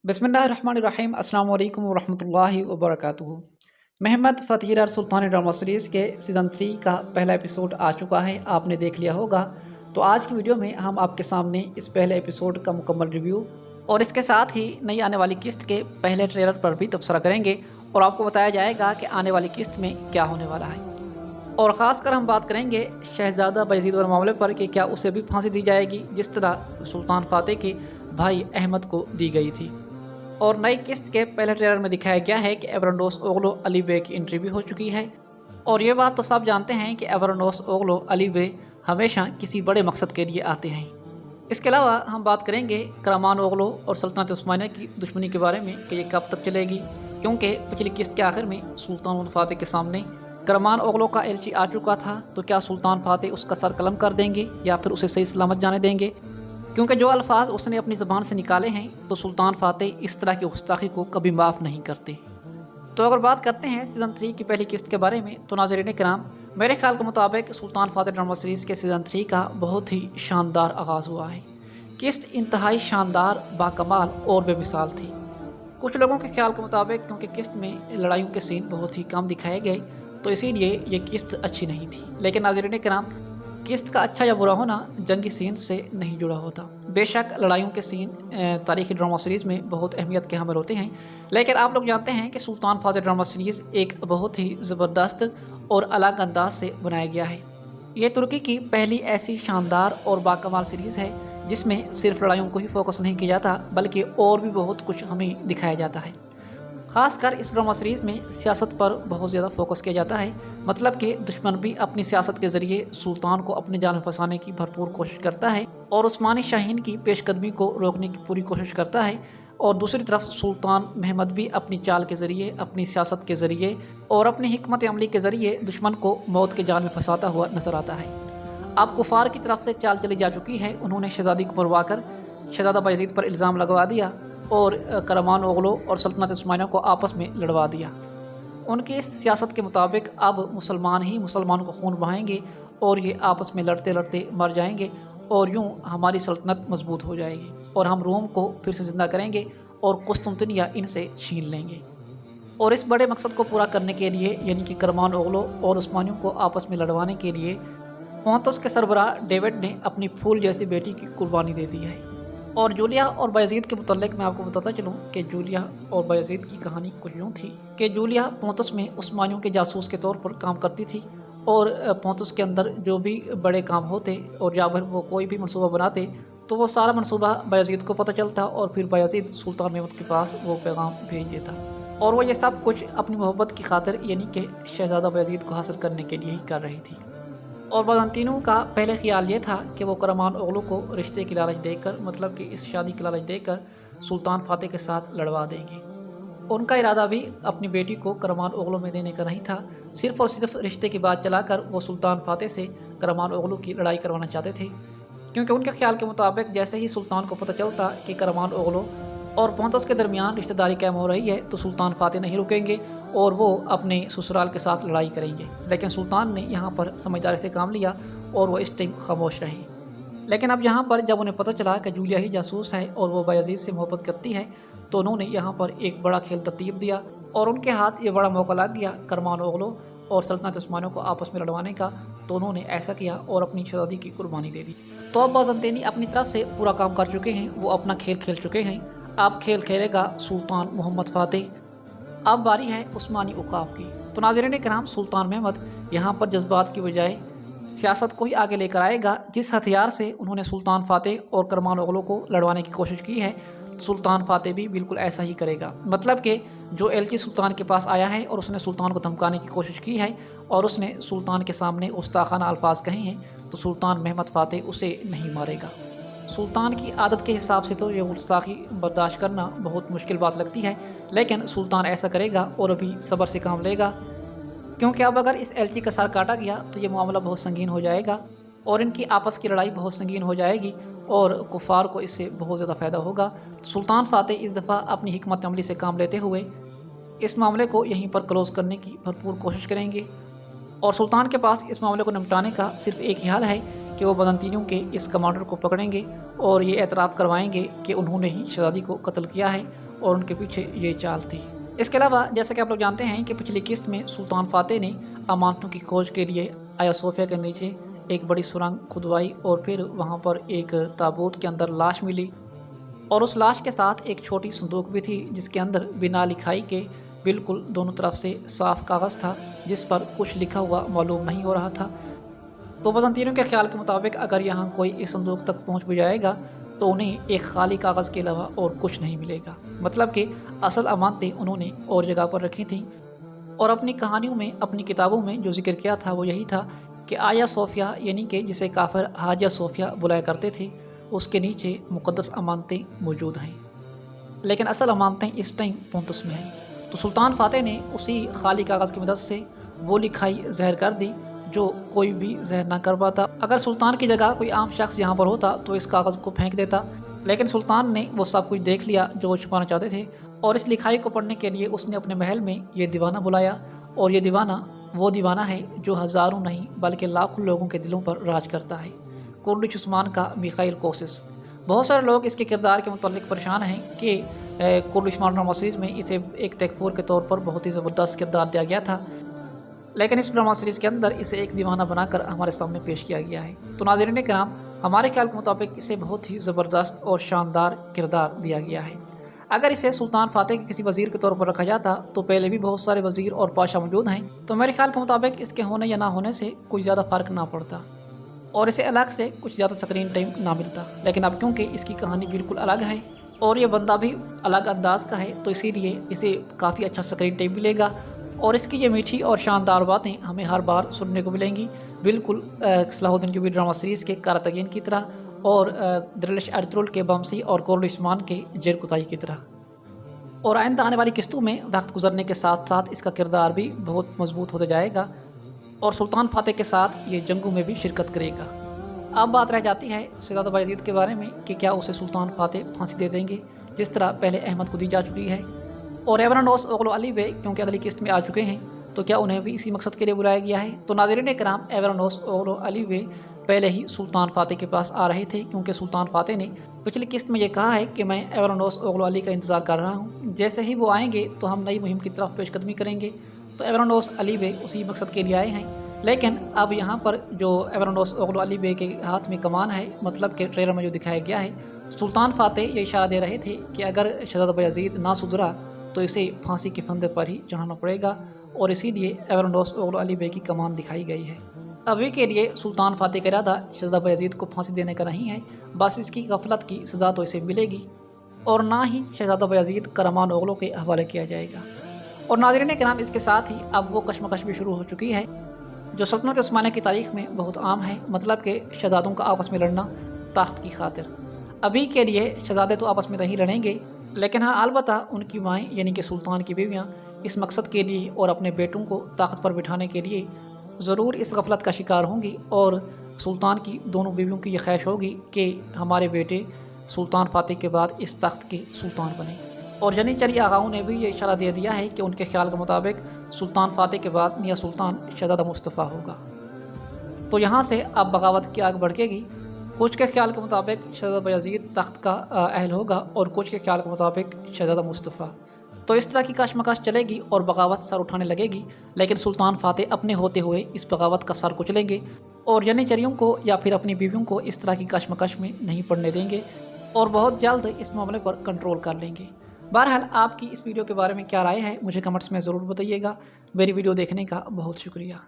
बिस्मिल्लाहिर्रहमानिर्रहीम अस्सलाम वालेकुम वरहमतुल्लाहि वबरकातुहू। महमद फ़तीह सुल्तान ड्रामा सीरीज़ के सीज़न 3 का पहला एपिसोड आ चुका है, आपने देख लिया होगा। तो आज की वीडियो में हम आपके सामने इस पहले एपिसोड का मुकम्मल रिव्यू और इसके साथ ही नई आने वाली किस्त के पहले ट्रेलर पर भी तबसरा करेंगे और आपको बताया जाएगा कि आने वाली किस्त में क्या होने वाला है। और ख़ासकर हम बात करेंगे शहज़ादा बायज़ीद वाले मामले पर कि क्या उसे भी फांसी दी जाएगी जिस तरह सुल्तान फ़ातेह के भाई अहमद को दी गई थी। और नई किस्त के पहले ट्रेलर में दिखाया गया है कि एवरनोस ओगलो अली बे की एंट्री भी हो चुकी है। और ये बात तो सब जानते हैं कि एवरनोस ओगलो अली बे हमेशा किसी बड़े मकसद के लिए आते हैं। इसके अलावा हम बात करेंगे करामान ओगलो और सल्तनत उस्मानिया की दुश्मनी के बारे में कि ये कब तक चलेगी, क्योंकि पिछली किस्त के आखिर में सुल्तान फ़ातेह के सामने करामान ओगलो का एलची आ चुका था। तो क्या सुल्तान फ़ातेह उसका सर कलम कर देंगे या फिर उसे सही सलामत जाने देंगे, क्योंकि जो अल्फाज उसने अपनी ज़बान से निकाले हैं तो सुल्तान फ़ातेह इस तरह की गुस्ताखी को कभी माफ़ नहीं करते। तो अगर बात करते हैं सीज़न 3 की पहली किस्त के बारे में, तो नाज़रीन किराम, मेरे ख्याल के मुताबिक सुल्तान फ़ातेह ड्रामा सीरीज़ के सीज़न 3 का बहुत ही शानदार आगाज़ हुआ है। किस्त इंतहाई शानदार, बाकमाल और बेमिसाल थी। कुछ लोगों के ख्याल के मुताबिक क्योंकि किस्त में लड़ाइयों के सीन बहुत ही कम दिखाए गए तो इसीलिए ये किस्त अच्छी नहीं थी। लेकिन नाज़रीन किराम, किस्त का अच्छा या बुरा होना जंगी सीन से नहीं जुड़ा होता। बेशक लड़ाइयों के सीन तारीख़ी ड्रामा सीरीज़ में बहुत अहमियत के हामिल होते हैं, लेकिन आप लोग जानते हैं कि सुल्तान फ़ातेह ड्रामा सीरीज़ एक बहुत ही ज़बरदस्त और अलग अंदाज से बनाया गया है। ये तुर्की की पहली ऐसी शानदार और बाकमाल सीरीज़ है जिसमें सिर्फ लड़ाइयों को ही फोकस नहीं किया जाता बल्कि और भी बहुत कुछ हमें दिखाया जाता है। ख़ासकर इस ड्रामा सीरीज़ में सियासत पर बहुत ज़्यादा फोकस किया जाता है, मतलब कि दुश्मन भी अपनी सियासत के ज़रिए सुल्तान को अपने जान में फंसाने की भरपूर कोशिश करता है और उस्मानी शाहीन की पेशकदमी को रोकने की पूरी कोशिश करता है। और दूसरी तरफ सुल्तान महमद भी अपनी चाल के ज़रिए, अपनी सियासत के ज़रिए और अपनी हिकमत अमली के ज़रिए दुश्मन को मौत के जाल में फंसाता हुआ नजर आता है। अब कुफार की तरफ से चाल चली जा चुकी है। उन्होंने शहज़ादी को मरवा कर शहज़ादा बायज़ीद पर इल्ज़ाम लगवा दिया और करामान ओगलो और सल्तनत उस्मानिया को आपस में लड़वा दिया। उनकी इस सियासत के मुताबिक अब मुसलमान ही मुसलमान को खून बहाएंगे और ये आपस में लड़ते लड़ते मर जाएंगे और यूं हमारी सल्तनत मजबूत हो जाएगी और हम रोम को फिर से ज़िंदा करेंगे और कुस्तुनतनिया इनसे छीन लेंगे। और इस बड़े मकसद को पूरा करने के लिए, यानी कि करामान ओगलो और उस्मानियों को आपस में लड़वाने के लिए, पोंतुस के सरबराह डेविड ने अपनी फूल जैसी बेटी की कुर्बानी दे दी है। और जूलिया और बायज़ीद के मुतल्लिक मैं आपको बताता चलूँ कि जूलिया और बायज़ीद की कहानी कुछ यूँ थी कि जूलिया पोंतुस में उस्मानियों के जासूस के तौर पर काम करती थी और पोंतुस के अंदर जो भी बड़े काम होते और या फिर वो कोई भी मनसूबा बनाते तो वो सारा मनसूबा बायज़ीद को पता चलता और फिर बायज़ीद सुल्तान महमूद के पास वो पैगाम भेज देता और वो ये सब कुछ अपनी मोहब्बत की खातिर, यानी कि शहज़ादा बायज़ीद को हासिल करने के लिए ही कर रही थी। और बाज़ांतीनों का पहले ख्याल ये था कि वो करामान ओगलो को रिश्ते की लालच देकर, मतलब कि इस शादी की लालच देकर सुल्तान फ़ातेह के साथ लड़वा देंगे। उनका इरादा भी अपनी बेटी को करामान ओगलो में देने का नहीं था, सिर्फ़ और सिर्फ रिश्ते की बात चलाकर वो सुल्तान फ़ातेह से करामान ओगलो की लड़ाई करवाना चाहते थे, क्योंकि उनके ख्याल के मुताबिक जैसे ही सुल्तान को पता चलता कि करामान ओगलो और पोंतुस के दरमियान रिश्तेदारी कायम हो रही है तो सुल्तान फ़ातेह नहीं रुकेंगे और वो अपने ससुराल के साथ लड़ाई करेंगे। लेकिन सुल्तान ने यहाँ पर समझदारी से काम लिया और वो इस टाइम खामोश रहे। लेकिन अब यहाँ पर जब उन्हें पता चला कि जूलिया ही जासूस है और वो बायज़ीद से मोहब्बत करती है तो उन्होंने यहाँ पर एक बड़ा खेल तरतीब दिया और उनके हाथ ये बड़ा मौका लग गया करामान ओगलो और सल्तनत उस्मानिया को आपस में लड़वाने का। तो उन्होंने ऐसा किया और अपनी शहज़ादी की कुर्बानी दे दी। तो अब बाज़ांतीनी अपनी तरफ से पूरा काम कर चुके हैं, वो अपना खेल खेल चुके हैं। अब खेल खेलेगा सुल्तान मोहम्मद फ़ातेह। अब बारी है उस्मानी उकाब की। तो नाज़रीन किराम, सुल्तान महमद यहाँ पर जज्बात की बजाय सियासत को ही आगे लेकर आएगा। जिस हथियार से उन्होंने सुल्तान फ़ातेह और करामान ओगलो को लड़वाने की कोशिश की है, सुल्तान फ़ातेह भी बिल्कुल ऐसा ही करेगा। मतलब कि जो एलची सुल्तान के पास आया है और उसने सुल्तान को धमकाने की कोशिश की है और उसने सुल्तान के सामने गुस्ताखाना अल्फाज कहे हैं, तो सुल्तान महमद फ़ातेह उसे नहीं मारेगा। सुल्तान की आदत के हिसाब से तो ये गुस्ताखी बर्दाश्त करना बहुत मुश्किल बात लगती है, लेकिन सुल्तान ऐसा करेगा और अभी सब्र से काम लेगा, क्योंकि अब अगर इस एलची का सर काटा गया तो ये मामला बहुत संगीन हो जाएगा और इनकी आपस की लड़ाई बहुत संगीन हो जाएगी और कुफार को इससे बहुत ज़्यादा फ़ायदा होगा। तो सुल्तान फ़ातेह इस दफ़ा अपनी हिकमत अमली से काम लेते हुए इस मामले को यहीं पर क्लोज़ करने की भरपूर कोशिश करेंगे और सुल्तान के पास इस मामले को निपटाने का सिर्फ एक ही हल है कि वो बाज़ांतीनियों के इस कमांडर को पकड़ेंगे और ये एतराफ़ करवाएंगे कि उन्होंने ही शहज़ादी को कत्ल किया है और उनके पीछे ये चाल थी। इसके अलावा जैसा कि आप लोग जानते हैं कि पिछली किस्त में सुल्तान फातेह ने अमानतों की खोज के लिए आया सोफिया के नीचे एक बड़ी सुरंग खुदवाई और फिर वहाँ पर एक ताबूत के अंदर लाश मिली और उस लाश के साथ एक छोटी संदूक भी थी जिसके अंदर बिना लिखाई के बिल्कुल दोनों तरफ से साफ कागज़ था जिस पर कुछ लिखा हुआ मालूम नहीं हो रहा था। तो बजंतीरों के ख्याल के मुताबिक अगर यहाँ कोई इस संदूक तक पहुँच भी जाएगा तो उन्हें एक खाली कागज़ के अलावा और कुछ नहीं मिलेगा। मतलब कि असल अमानतें उन्होंने और जगह पर रखी थीं और अपनी कहानियों में, अपनी किताबों में जो जिक्र किया था वो यही था कि आया सोफिया यानी कि जिसे काफिर हाजिया सोफिया बुलाया करते थे, उसके नीचे मुक़द्दस अमानतें मौजूद हैं, लेकिन असल अमानतें इस टाइम पुंतुस में हैं। तो सुल्तान फातेह ने उसी खाली कागज़ की मदद से वो लिखाई ज़हर कर दी जो कोई भी ज़हर ना कर पाता। अगर सुल्तान की जगह कोई आम शख्स यहाँ पर होता तो इस कागज़ को फेंक देता, लेकिन सुल्तान ने वो सब कुछ देख लिया जो वो छुपाना चाहते थे और इस लिखाई को पढ़ने के लिए उसने अपने महल में ये दीवाना बुलाया। और ये दीवाना वो दीवाना है जो हज़ारों नहीं बल्कि लाखों लोगों के दिलों पर राज करता है, कुर्दिश उस्मान का मिखाइल कोसिस। बहुत सारे लोग इसके किरदार के मुतालिक परेशान हैं कि कुर्दिश उस्मान ड्रामा सीरीज़ में इसे एक तकफूर के तौर पर बहुत ही ज़बरदस्त किरदार दिया गया था, लेकिन इस ड्रामा सीरीज़ के अंदर इसे एक दीवाना बनाकर हमारे सामने पेश किया गया है। तो नाज़रीन किराम, हमारे ख्याल के मुताबिक इसे बहुत ही ज़बरदस्त और शानदार किरदार दिया गया है। अगर इसे सुल्तान फातेह के किसी वज़ीर के तौर पर रखा जाता तो पहले भी बहुत सारे वज़ीर और पाशा मौजूद हैं, तो मेरे ख्याल के मुताबिक इसके होने या ना होने से कोई ज़्यादा फ़र्क ना पड़ता और इसे अलग से कुछ ज़्यादा स्क्रीन टाइम ना मिलता। लेकिन अब क्योंकि इसकी कहानी बिल्कुल अलग है और ये बंदा भी अलग अंदाज का है, तो इसीलिए इसे काफ़ी अच्छा स्क्रीन टाइम मिलेगा और इसकी ये मीठी और शानदार बातें हमें हर बार सुनने को मिलेंगी, बिल्कुल सलाहुद्दीन अय्यूबी ड्रामा सीरीज़ के कारातगीन की तरह और दरिलश अर्तुगरुल के बमसी और कुर्दिश उस्मान के जेर कुताई की तरह। और आइंदा आने वाली किस्तों में वक्त गुजरने के साथ साथ इसका किरदार भी बहुत मजबूत होता जाएगा और सुल्तान फातेह के साथ ये जंगों में भी शिरकत करेगा। अब बात रह जाती है शहज़ादा बायज़ीद के बारे में कि क्या उसे सुल्तान फातेह फांसी दे देंगे जिस तरह पहले अहमद को दी जा चुकी है, और एवरानोस ओगलो अली बे क्योंकि अगली किस्त में आ चुके हैं तो क्या उन्हें भी इसी मकसद के लिए बुलाया गया है। तो नाज़रीन किराम, एवरानोस ओगलो अली बे पहले ही सुल्तान फातेह के पास आ रहे थे क्योंकि सुल्तान फातेह ने पिछली किस्त में ये कहा है कि मैं एवरानोस ओगलो अली का इंतज़ार कर रहा हूँ, जैसे ही वो आएंगे तो हम नई मुहिम की तरफ पेशकदमी करेंगे। तो एवरानोस अली बे उसी मकसद के लिए आए हैं, लेकिन अब यहाँ पर जो एवरानोस ओगलो अली बे के हाथ में कमान है, मतलब कि ट्रेलर में जो दिखाया गया है, सुल्तान फातेह ये इशारा दे रहे थे कि अगर शहज़ादा बायज़ीद ना सुधरा तो इसे फांसी के फंदे पर ही चढ़ाना पड़ेगा और इसीलिए एवरानोस ओगलो अली बे की कमान दिखाई गई है। अभी के लिए सुल्तान फातेह का इरादा शहज़ादा बायज़ीद को फांसी देने का नहीं है, बस इसकी गफलत की सज़ा तो इसे मिलेगी और ना ही शहज़ादा बायज़ीद करमान ओगलो के हवाले किया जाएगा। और नाज़रीन किराम, इसके साथ ही अब वो कशमकश भी शुरू हो चुकी है जो सल्तनत उस्मानिया की तारीख़ में बहुत आम है, मतलब कि शहज़ादों का आपस में लड़ना ताकत की खातिर। अभी के लिए शहज़ादे तो आपस में नहीं लड़ेंगे, लेकिन हाँ अलबत्ता उनकी माएँ यानी कि सुल्तान की बीवियाँ इस मकसद के लिए और अपने बेटों को ताकत पर बिठाने के लिए ज़रूर इस गफलत का शिकार होंगी और सुल्तान की दोनों बीवियों की यह ख्वाहिश होगी कि हमारे बेटे सुल्तान फातेह के बाद इस तख्त के सुल्तान बने। और जनीचरी आगाओं ने भी ये इशारा दे दिया है कि उनके ख्याल के मुताबिक सुल्तान फातेह के बाद मियाँ सुल्तान शहज़ादा मुस्तफ़ा होगा। तो यहाँ से अब बगावत की आग भड़केगी। कुछ के ख्याल के मुताबिक शहज़ादा बायज़ीद तख्त का अहल होगा और कुछ के ख्याल के मुताबिक शहज़ादा मुस्तफ़ा। तो इस तरह की कशमकश चलेगी और बगावत सर उठाने लगेगी, लेकिन सुल्तान फातेह अपने होते हुए इस बगावत का सर कुचलेंगे और जनीचरियों को या फिर अपनी बीवियों को इस तरह की कशमकश में नहीं पड़ने देंगे और बहुत जल्द इस मामले पर कंट्रोल कर लेंगे। बहरहाल आपकी इस वीडियो के बारे में क्या राय है मुझे कमेंट्स में ज़रूर बताइएगा। मेरी वीडियो देखने का बहुत शुक्रिया।